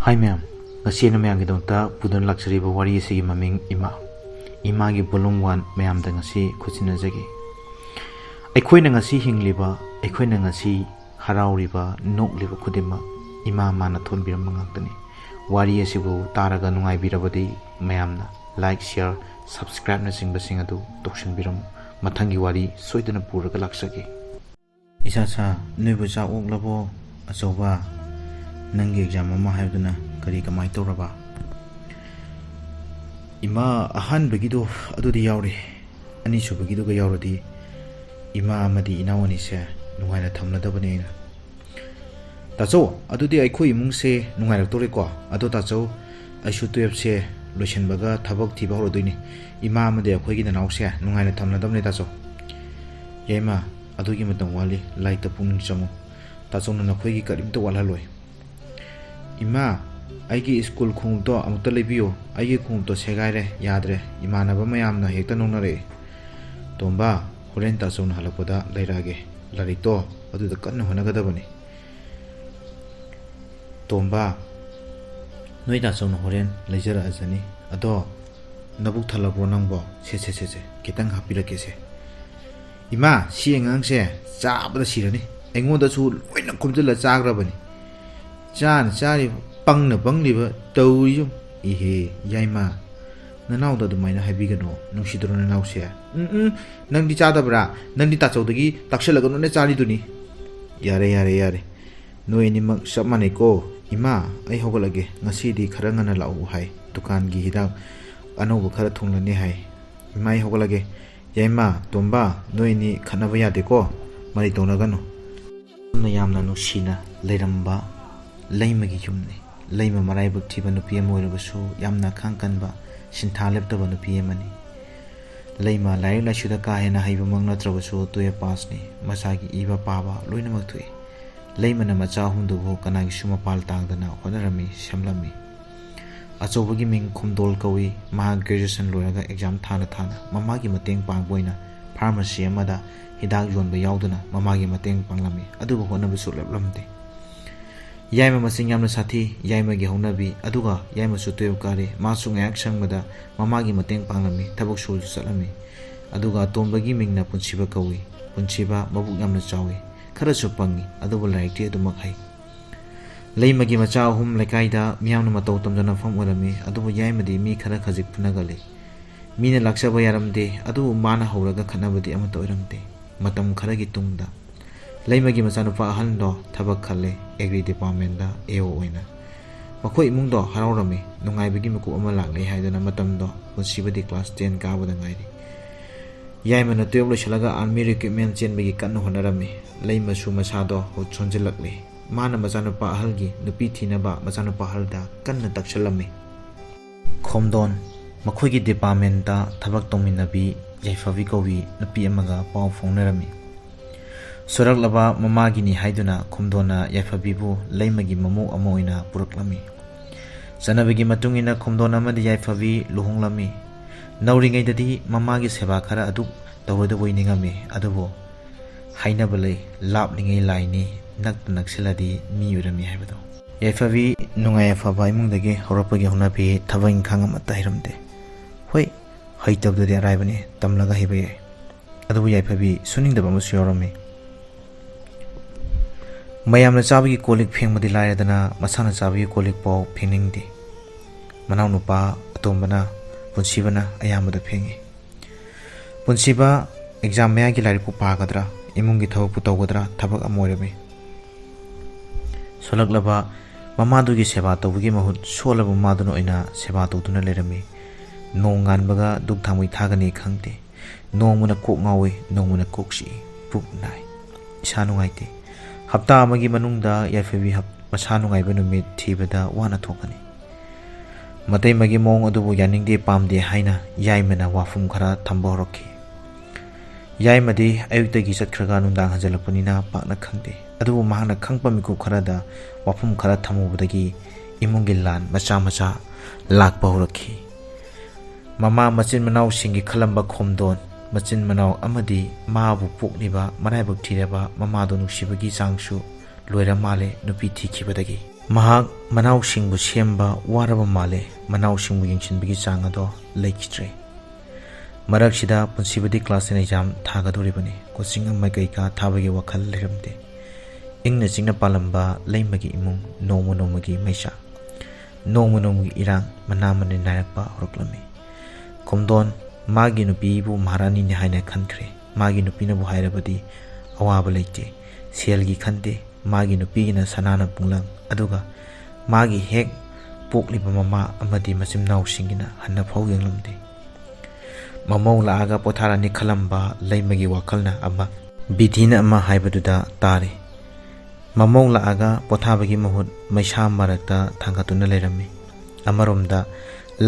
Hi ma'am, ngasi na ma'am gidongta pudan luxury ba wari sige maming ima gi VOL.1 ma'am da ngasi khuchina jagi aikoi na ngasi hingliba aikoi na ngasi harauriba nokliba khudima ima mana thon biram mangakani wari asibu taraga nungai birabadi ma'am na like share subscribe na singba sing adu tokshin biram mathangi wari soidana puraga laksagi isa sa noibu cha oklabo achoba nangi exam ama haibduna kari kamai toraba ima ahan bagido adudi yauri ani su bagido ga yaurodi ima amadi inawani se nungaina thamladabani na tacho adudi aikoi imungse nungaira tore ko ado tacho aishu 12 se lotion baga thabak thiba horodoini ima amade akoi gi nanau se nungaina thamladabni tacho yema adugi matang wali light pung chamu tacho na khoi gi karim to wala loi ima aigi school khung to amta lebiyo aigi khung to segaire yadre imana ba mayam na hekta nonare tomba horen ta son halapoda lairage larito adu da kanna honaga bani tomba noi da son horen lejara azani ado nabuk thala bro nangbo se kitang hapira kese ima si engang se chabda sirani engo da su loina khomjala chagra bani chan chari pangna pangliba tawri ihe yaima nanau da dumaina habigano nungsidro nanau se nangdi chadabra nangdi tachawdagi takshalaga no ne chari duni yare noi ni mak samane ko ima ai hogalage ngasidi khara ngana lau hai dukan gi hidak anobu khara thunglani hai ima ai hogalage yaima tomba noi ni khanaba yade ko mari tonagano na yamna no sina leiramba leimagi yumni leima marai buk thiba nupi amoirabasu yamna khangkanba sintha leptaba nupi amani leima lai la shuda ka hena haiba mangna trabasu toya pass ni masagi iba paba loina makthui leima na macha hundu bo kanagi suma pal tangdana honarami samlami achobagi ming khomdol kawi ma graduation loraga exam thana mamagi mateng pangboina pharmacy amada hidak yonba yauduna mamagi mateng panglami aduba honabasu leplamte yaima masing yamna sathi yaima gi haunabi aduga yaima su toy kare masu ngak sangmada mamagi mateng panglami thabak sul salami aduga tombagi mingna punsiba kawi punsiba mabuk yamna chawi khara su pangi aduba laikti adumak hai leimagi macha hum lekaida miyamna matau tamjana fam orami adubu yaimadi mi khara khajik punagale mina laksaba yaramde adubu mana hauraga khanabadi amata oiramte matam khara gi tungda leimagi machanupa ahando thabak khale agri department da AO oina makhoi imung do haraurami nungaibagi muku ama laklei haidana matam do punsibadi class 10 ka bada ngairi yaimana 12 shalaga army recruitment chenbagi kanna honarami leimasu masado chonjilakle mana machanupa ahalgi nupi thinaba machanupa halda kanna taksalami khomdon makhoigi department da thabak tongminabi yaifabi kowi nupi amaga paw phonarami Sorak laba mamagi ni haiduna khomdona yaifabibu leimagi mamu amoina puraklami sanabigi matungina khomdona amadi yaifabi luhonglami nauringai dadi mamagi seba khara adu tawada boiningami adubo hainabale lapningai laini nakta naksiladi mi urami haibado yaifabi nungai afaba imungdagi horapagi honabi thabang khangam atairamde hoi haitabdadi araibani tamlaga hibaye adubo yaifabi suningdaba musu yorami mayamna chabagi kolik phengmadi lairadana masana chabagi kolik pau phengingdi manau nupa atombana punsibana ayamada phengi punsiba exam maya gi lari pu pagadra imungi thawak pu tawgadra thabak amoirami solaklaba mamadu gi seba tawgi mahut solaba maduno ina seba tawduna lerami nongan baga duk thamui thagani khangte nongmuna kok ngawi nongmuna koksi puk nai isa nungaite hapta amagi manungda yaifabi masa nungaiba numit thibada wana thokani matai magi mong adubu yaningde pamde haina yaimana wafum khara thamba horokhi yaimadi ayuktagi chatkhraga nundang hajalakpanina pakna khangde adubu mahana khangpa miku kharada wafum khara thamubadagi imungi lan macha lakpa horokhi mama machin manau singi khalamba khomdon machin manau amadi maabu pokliba maraibak thireba mamado nuksibagi changsu loira male nupi thikhibadagi mahak manausingbu semba waraba male manausingbu yingchinbigi chang ado leikhitre maraksida punsibadi class 10 exam thagadoribani coaching amma kaika thabagi wakhal leramde ingna chingna palamba leimagi imung nomagi maisa nomagi irang manamani narakpa horoklami komdon magi nupi bu maharani ni haina khankre magi nupi na bu hairabadi awaba leite selgi khande magi nupi na sanana punglang aduga magi hek pokliba mama amadi masim naw singina hanna phau yenglamde mamau laaga potharani khalamba leimagi wakalna ama bidhina ama haibaduda tare mamau laaga pothabagi mahut maisa marakta thangatuna lerami amaromda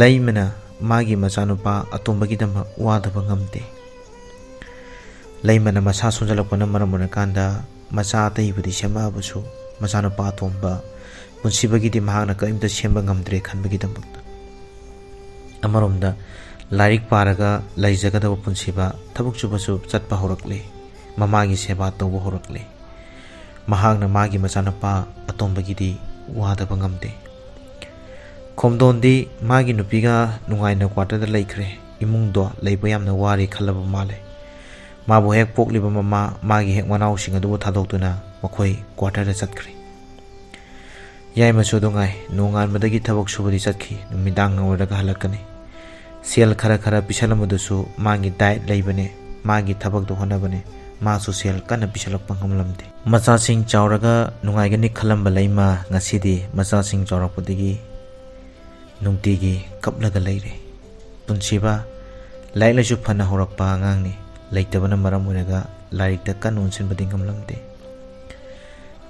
leimana magi machanupa atombagi dama wadaba ngamde leimana masa sunjalakpana maramuna kanda macha ataibudi semabusu machanupa atomba punsibagi di mahagna kaimta semba ngamdre khanbagi damakta amaromda lairik paraga laijagadaba punsiba thabuk chubasu chatpa horakle mamagi seba tawba horakle mahagna magi machanapa atombagi di wadaba ngamde khomdondi magi nupiga nungaina quarter da laikre imungdo leiba yamna wari khalaba male mabu hek pokliba mama magi hek manau sing adu thadoktuna makhoi quarter da chatkre yai machu dongai nungan madagi thabok subadi chatki numidang ngawdaga halakani sel khara pisalamudusu magi diet leibane magi thabak do honabane masu sel kana pisalak pangamlamde macha sing chawraga nungaigani khalamba leima ngasidi macha sing chawrakpodigi nungtigi kaplaga leire punsiba lailaisu phana horakpa angangni leitabana maram oiraga larikta kanun sinbadi ngamlamde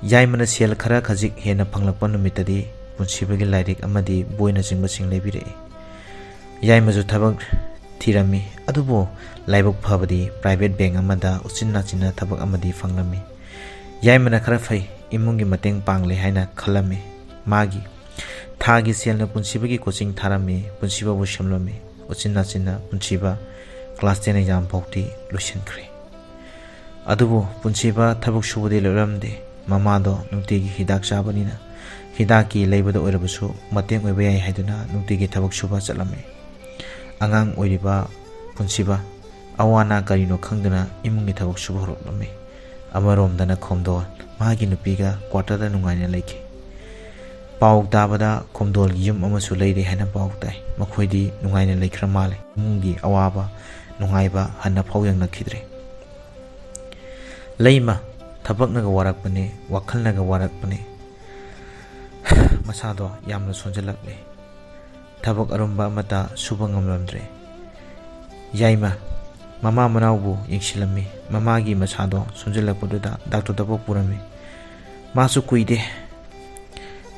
yaimana sel khara khajik hena phanglakpa numitadi punsibagi lairik amadi boina jingba sing leibire yaimaju thabak thirami adubo laibok phabadi private bank amada uchinna china thabak amadi phanglami yaimana khara phai imungi mateng pangle haina khalami magi thagi selna punsibagi coaching tharami punsiba bu shamlami uchinna china punsiba class 10 exam phokti lusion khre adubo punsiba thabak subudi loramde mamado nutigi hidak chabanina hidaki leibada oirabusu mateng oiba yai haiduna nutigi thabak suba chalame angang oiriba punsiba awana karino khangdana imungi thabak suba horoklame amaromdana khomdol magi nupiga quarter da nungaina leike pau dabada khomdol gi yum amasu leire hana pau tai makhoidi nungaina leikhra male mungi awaba nungaiba hanna phawyang nakhidre leima thabaknaga warakpane wakhalnaga warakpane masado yamna sonjalakle thabak arumba mata suba ngamlamdre yaima mama manawbu yingsilami mamagi masado sonjalakpoduda doctor dabo purami masu kuide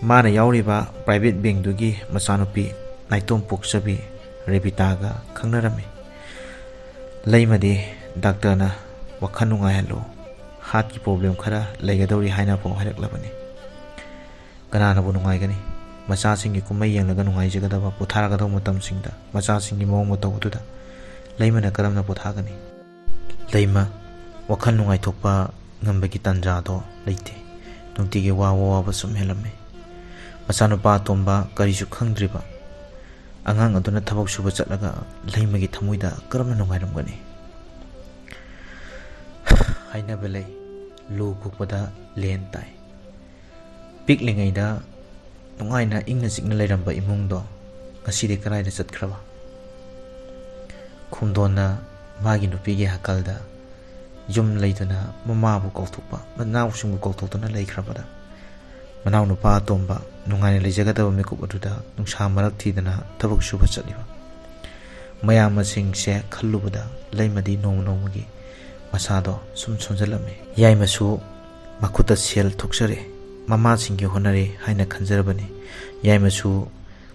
mana yauriba private bank dugi masanupi naitom poksabi rebitaga khangnarami leimadi doctor na wakhanunga hello heart ki problem khara leigadori haina pho haraklabani kanana bu nungai gani macha singi kumai yanglaga nungai jagadaba potharaga do matam singda macha singi mong mo tawduda leimana karamna pothagani leima wakhan nungai thokpa ngambagi tanja do leite nungtigi wa basum helame macha no pa tomba karisu khangdriba angang aduna thabak suba chatlaga leimagi thamuida karamna nungai ramgani haina belai lu kukpada len tai piklingaida nungaina ingna sikna leiramba imungdo ngasidi karaida chatkraba khumdona magi nupigi hakalda yum leiduna mamabu kauthukpa manaw sungbu kauthukna leikrabada manaw nupa tomba nungaina leijagadaba mekup aduda nungsa marak thidana thabak suba chatliba mayam masing se khallubada leimadi nomagi masado sum sonjalame yaimasu makuta sel thuksare mama singi honare haina khanjarabani yaimasu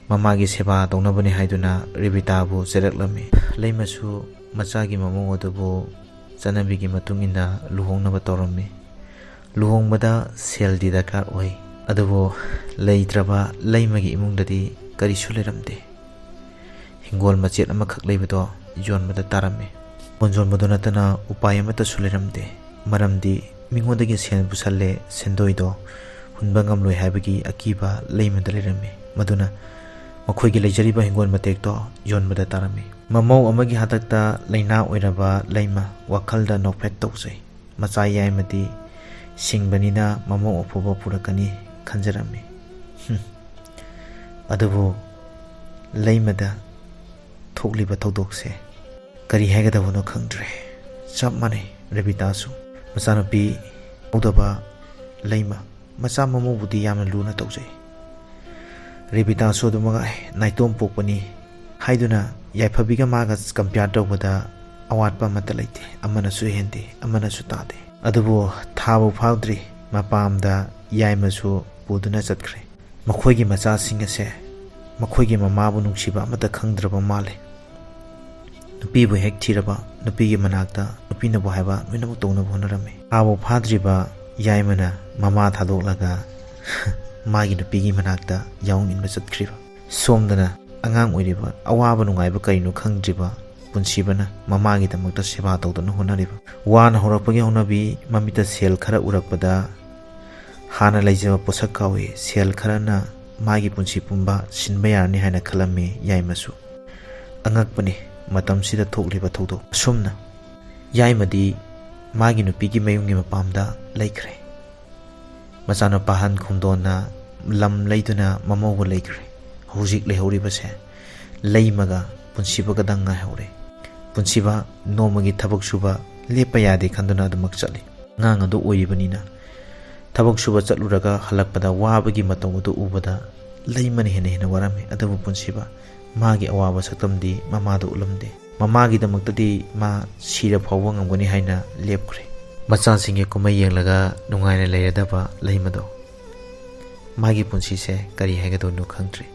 mamagi seba dongnabani haiduna ribitabu seraklame leimasu machagi mamong odubu chanabigi matungina luhongnaba torame luhongbada sel di dakar oi adubu leitraba leimagi imungdadi kari suleramde hingol machet amakhak leibado yonbada tarame bonjon bodonatana upay amata suleramde maramdi mingodagi sen busalle sendoido hunba ngamloi haibagi akiba leimada leirami maduna makhoi gi leijariba hingon matekto yonbada tarami mamau amagi hatakta leina oiraba leima wakhalda nokphet toksai macha yaimadi singbanina mamau ophoba purakani khanjarami adubu leimada thokliba thodokse kari hagadabano khangdre chap mane rebitasu machanupi udaba leima macha mamau budi yamna luna toksai rebitasu dumaga naitom pokpani haiduna yaifabiga maga compare tawbada awatpa mata laite amana su hende amana su tade adubu thabu phawdri mapamda yaimasu puduna chatkhre makhoigi macha singase makhoigi mamabu nungsiba amata khangdraba male nupi bu hek thiraba nupi gi manakta nupi na bu haiba noina bu tongna bonarame abu phadriba yaimana mama thadoklaga magi nupi gi manakta yaung inba chatkhriba somdana angang oiriba awaba nungaiba kaino khangdriba punsibana mamagi damakta seba tawdana honariba wana horakpagi honabi mamita sel khara urakpada hana laijaba posak kawi sel kharana magi punsi pumba sinba yarni haina khalame yaimasu angakpani matam sida thokliba thodo sumna yaimadi magi nupigi mayungi mapamda laikre machana pahan khungdona lam leiduna mamogo laikre hojik lehori se leimaga punsiba gadanga haure punsiba nomagi thabak suba lepa yade khanduna adumak chali ngang adu oibanina tabak suba chatluraga halakpada wabagi matawdu ubada leimani hena warame adabu punsiba magi awaba saktamdi mamadu ulamde mamagi damaktadi ma sira phawwa ngamgani haina lepkhre macha singe kumai yenglaga nungaina leiradaba leimado magi punsi se kari haigado nu khangtre